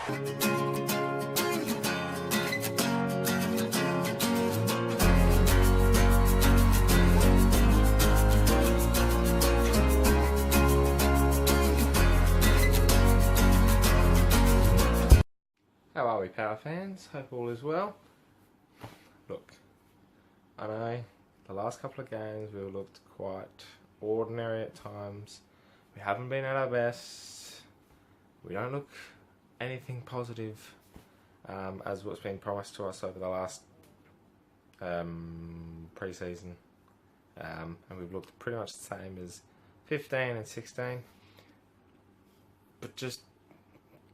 How are we, Power fans? Hope all is well. Look, I know the last couple of games we've looked quite ordinary at times. We haven't been at our best. We don't look anything positive as what's been promised to us over the last pre-season. And we've looked pretty much the same as 15 and 16. But just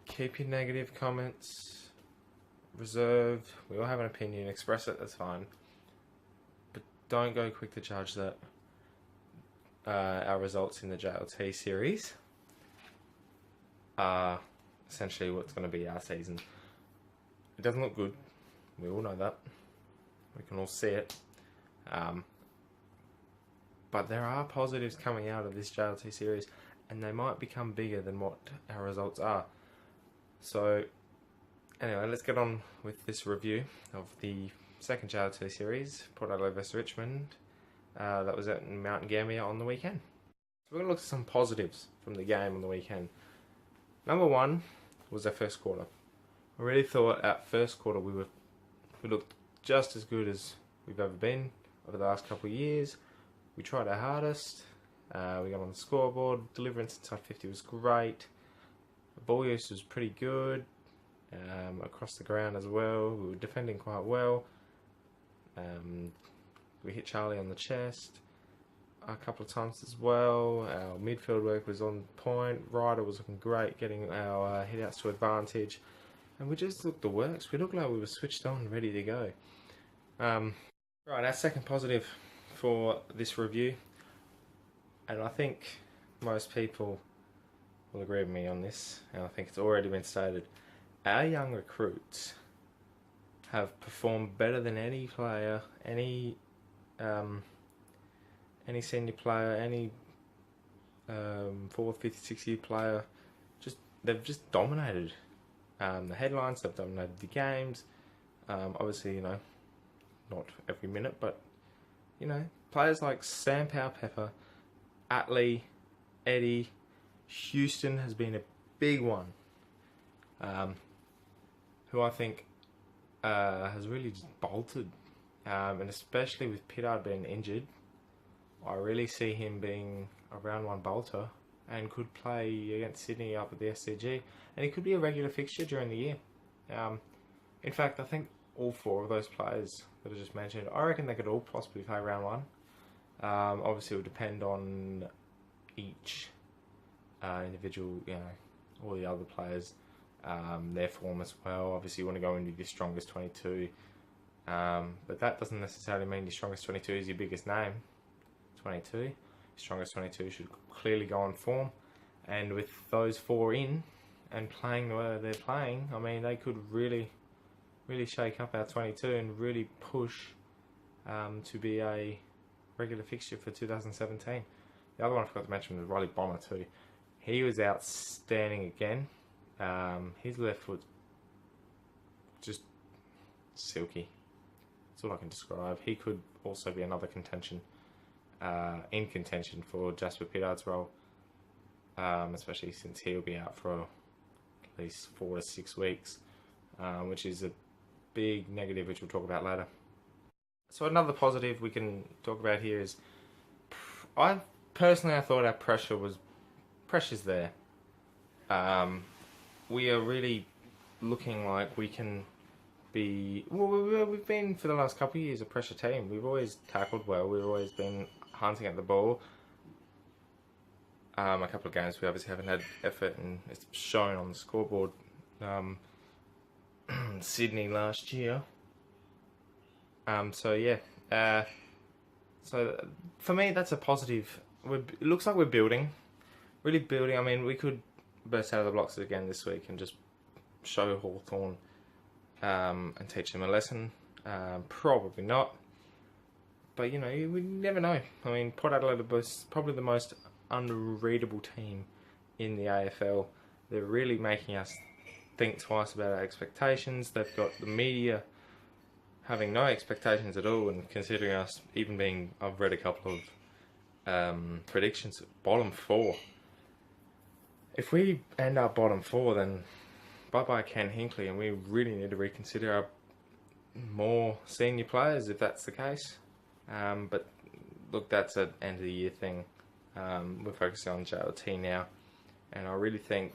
keep your negative comments reserved. We all have an opinion, express it, that's fine. But don't go quick to judge that our results in the JLT series are essentially what's going to be our season. It doesn't look good. We all know that. We can all see it. But there are positives coming out of this JLT series, and they might become bigger than what our results are. So, anyway, let's get on with this review of the second JLT series, Port Adelaide vs Richmond, that was at Mount Gambier on the weekend. So we're going to look at some positives from the game on the weekend. Number one was our first quarter. I really thought at first quarter we looked just as good as we've ever been over the last couple of years. We tried our hardest. We got on the scoreboard. Deliverance inside 50 was great. The ball use was pretty good. Across the ground as well. We were defending quite well. We hit Charlie on the chest a couple of times as well. Our midfield work was on point. Ryder was looking great, getting our hit-outs to advantage. And we just looked the works. We looked like we were switched on, ready to go. Right, our second positive for this review, and I think most people will agree with me on this, and I think it's already been stated. Our young recruits have performed better than any player, any senior player, any 4th, 5th, 6th year player. They've just dominated the headlines. They've dominated the games. Obviously, not every minute, but players like Sam Powell-Pepper, Adelaide, Eddie, Houston has been a big one. Who I think has really just bolted, and especially with Pittard being injured, I really see him being a round one bolter and could play against Sydney up at the SCG, and he could be a regular fixture during the year. In fact, I think all four of those players that I just mentioned, I reckon they could all possibly play round one. Obviously, it would depend on each individual, all the other players. Their form as well. Obviously you want to go into your strongest 22, but that doesn't necessarily mean your strongest 22 is your biggest name. 22, your strongest 22 should clearly go on form, and with those four in and playing the way they're playing, I mean, they could really shake up our 22 and really push to be a regular fixture for 2017. The other one I forgot to mention was Riley Bomber too. He was outstanding again. His left foot just silky. That's all I can describe. He could also be another contention, in contention for Jasper Pittard's role, especially since he'll be out for at least 4 to 6 weeks, which is a big negative, which we'll talk about later. So another positive we can talk about here is, I thought our pressure's there. We are really looking like we can be... Well, we've been, for the last couple of years, a pressure team. We've always tackled well. We've always been hunting at the ball. A couple of games we obviously haven't had effort, and it's shown on the scoreboard. Sydney last year. So for me, that's a positive. It looks like we're building. Really building. I mean, we could burst out of the blocks again this week and just show Hawthorn and teach them a lesson. Probably not. But, we never know. I mean, Port Adelaide are probably the most unreadable team in the AFL. They're really making us think twice about our expectations. They've got the media having no expectations at all, and considering us even being, I've read a couple of predictions, bottom 4. If we end up bottom 4, then bye-bye Ken Hinkley, and we really need to reconsider our more senior players if that's the case. But look, that's an end of the year thing. We're focusing on JLT now, and I really think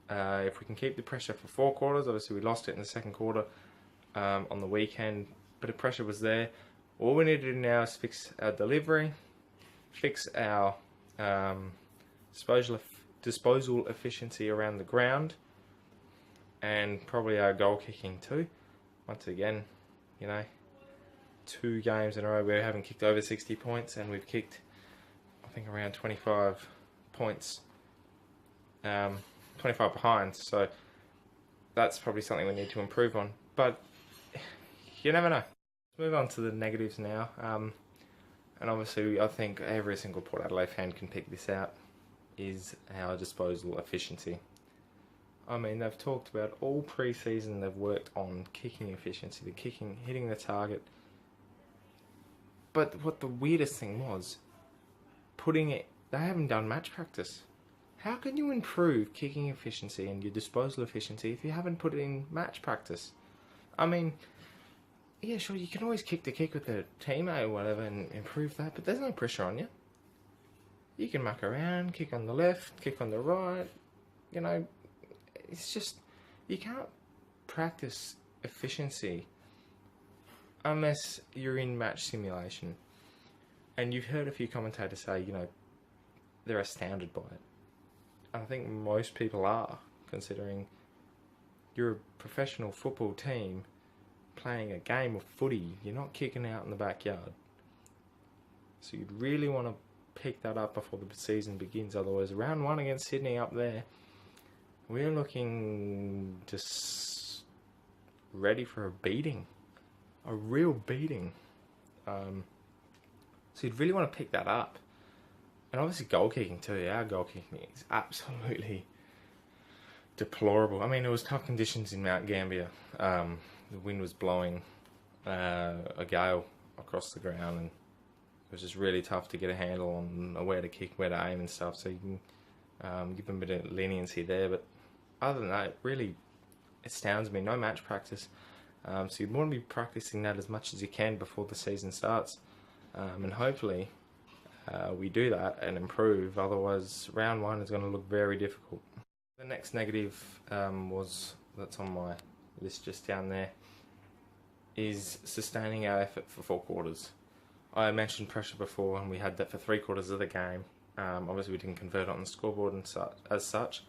if we can keep the pressure for 4 quarters, obviously we lost it in the second quarter on the weekend, but the pressure was there. All we need to do now is fix our delivery, fix our disposal efficiency around the ground, and probably our goal kicking too. Once again, 2 games in a row we haven't kicked over 60 points, and we've kicked, I think, around 25 points, 25 behind, so that's probably something we need to improve on, but you never know. Let's move on to the negatives now, and obviously I think every single Port Adelaide fan can pick this out, is our disposal efficiency. I mean, they've talked about all pre-season, they've worked on kicking efficiency, the kicking, hitting the target. But what the weirdest thing was, they haven't done match practice. How can you improve kicking efficiency and your disposal efficiency if you haven't put it in match practice? I mean, yeah, sure, you can always kick the kick with a teammate or whatever and improve that, but there's no pressure on you. You can muck around, kick on the left, kick on the right, it's just, you can't practice efficiency unless you're in match simulation. And you've heard a few commentators say, they're astounded by it. And I think most people are, considering you're a professional football team playing a game of footy. You're not kicking out in the backyard. So you'd really want to pick that up before the season begins. Otherwise, round 1 against Sydney up there, we're looking just ready for a beating. A real beating. So you'd really want to pick that up. And obviously goal kicking too. Our goal kicking is absolutely deplorable. I mean, it was tough conditions in Mount Gambier. The wind was blowing a gale across the ground, and it was just really tough to get a handle on where to kick, where to aim and stuff. So you can give them a bit of leniency there. But other than that, it really astounds me. No match practice. So you'd want to be practicing that as much as you can before the season starts. And hopefully we do that and improve. Otherwise, round 1 is going to look very difficult. The next negative that's on my list just down there is sustaining our effort for 4 quarters. I mentioned pressure before, and we had that for 3 quarters of the game. Obviously, we didn't convert it on the scoreboard as such.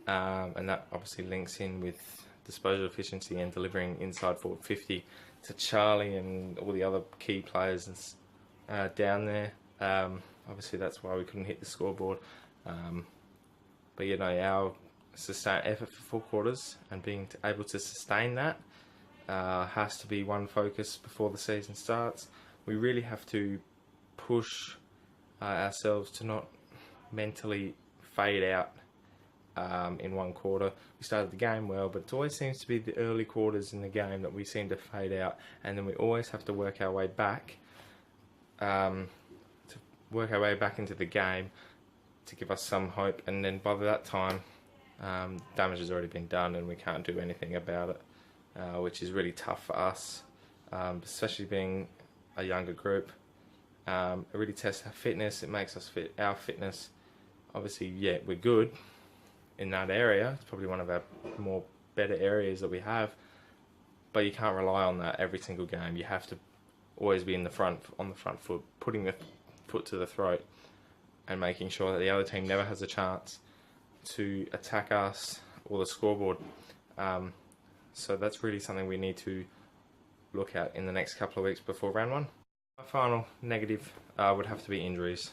And that obviously links in with disposal efficiency and delivering inside forward 50 to Charlie and all the other key players down there. Obviously, that's why we couldn't hit the scoreboard. But our sustained effort for 4 quarters and being able to sustain that has to be one focus before the season starts. We really have to push ourselves to not mentally fade out in 1 quarter. We started the game well, but it always seems to be the early quarters in the game that we seem to fade out, and then we always have to work our way back into the game to give us some hope. And then by that time, damage has already been done, and we can't do anything about it, which is really tough for us, especially being a younger group. It really tests our fitness. It makes us fit our fitness. Obviously, yeah, we're good in that area. It's probably one of our more better areas that we have, but you can't rely on that every single game. You have to always be on the front foot, putting the foot to the throat and making sure that the other team never has a chance to attack us or the scoreboard. So that's really something we need to look at in the next couple of weeks before round 1. My final negative would have to be injuries.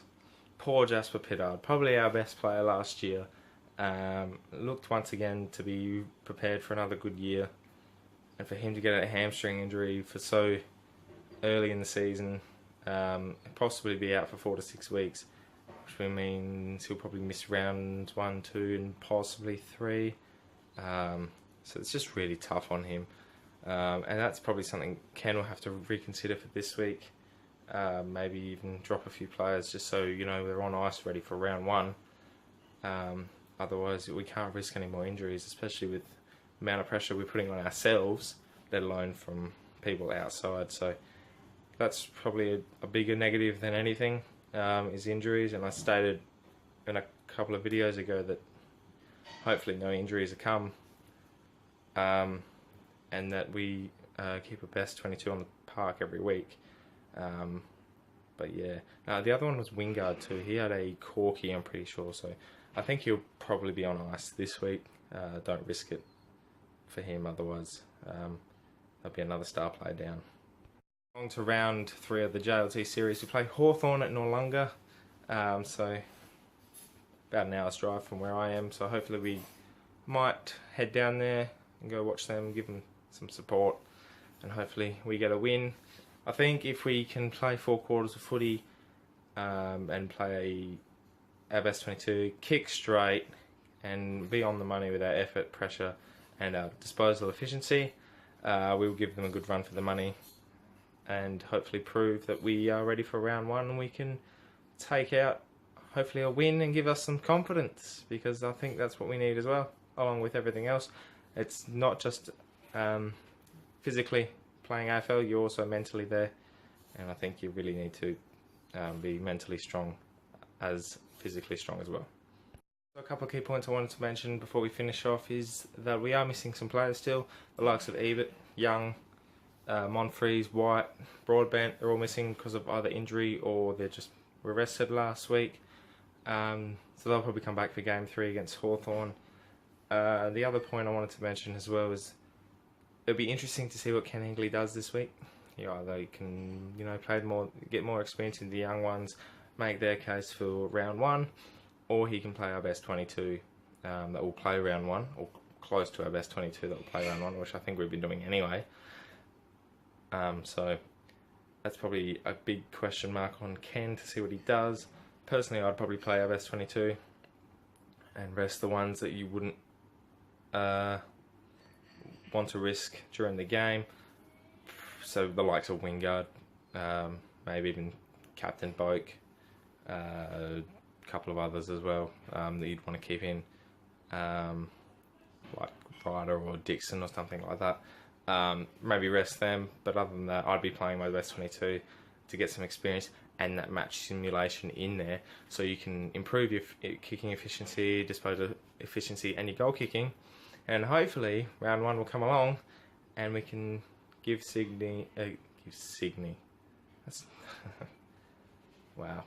Poor Jasper Pittard, probably our best player last year. Looked once again to be prepared for another good year, and for him to get a hamstring injury for so early in the season, possibly be out for 4 to 6 weeks, which means he'll probably miss rounds 1, 2 and possibly 3. So it's just really tough on him. And that's probably something Ken will have to reconsider for this week. Maybe even drop a few players just so, you know, they're on ice ready for round one. Otherwise, we can't risk any more injuries, especially with the amount of pressure we're putting on ourselves, let alone from people outside. So that's probably a bigger negative than anything, is injuries. And I stated in a couple of videos ago that hopefully no injuries will come, and that we keep a best 22 on the park every week. But yeah, the other one was Wingard too. He had a corky, I'm pretty sure, so I think he'll probably be on ice this week. Don't risk it for him, otherwise there'll be another star player down. On to round 3 of the JLT series. We play Hawthorn at Noarlunga, so about an hour's drive from where I am, so hopefully we might head down there and go watch them, give them some support, and hopefully we get a win. I think if we can play 4 quarters of footy and play our best 22, kick straight, and be on the money with our effort, pressure, and our disposal efficiency, we will give them a good run for the money, and hopefully prove that we are ready for round 1 and we can take out hopefully a win and give us some confidence, because I think that's what we need as well, along with everything else. It's not just physically playing AFL, you're also mentally there, and I think you really need to be mentally strong as physically strong as well. So a couple of key points I wanted to mention before we finish off is that we are missing some players still. The likes of Ebert, Young, Monfries, White, Broadbent, they're all missing because of either injury or they just were rested last week. So they'll probably come back for game 3 against Hawthorn. The other point I wanted to mention as well is it'll be interesting to see what Ken Hingley does this week. Either he can, you know, play more, get more experience in the young ones, make their case for round 1, or he can play our best 22 that will play round 1, or close to our best 22 that will play round 1, which I think we've been doing anyway. So that's probably a big question mark on Ken to see what he does. Personally, I'd probably play our best 22 and rest the ones that you wouldn't want to risk during the game. So the likes of Wingard, maybe even Captain Boak, a couple of others as well that you'd want to keep in, like Ryder or Dixon or something like that. Maybe rest them, but other than that, I'd be playing my best 22 to get some experience and that match simulation in there, so you can improve your kicking efficiency, disposal efficiency, and your goal kicking. And hopefully, round 1 will come along, and we can give Sydney. That's wow.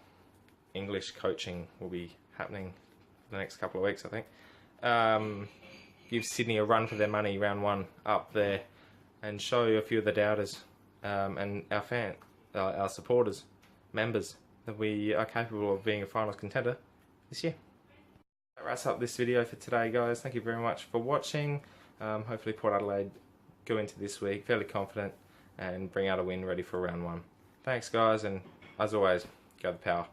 English coaching will be happening for the next couple of weeks, I think. Give Sydney a run for their money, round 1 up there, and show a few of the doubters and our supporters, members, that we are capable of being a finals contender this year. That wraps up this video for today, guys. Thank you very much for watching. Hopefully Port Adelaide go into this week fairly confident and bring out a win ready for round 1. Thanks, guys, and as always, go the power.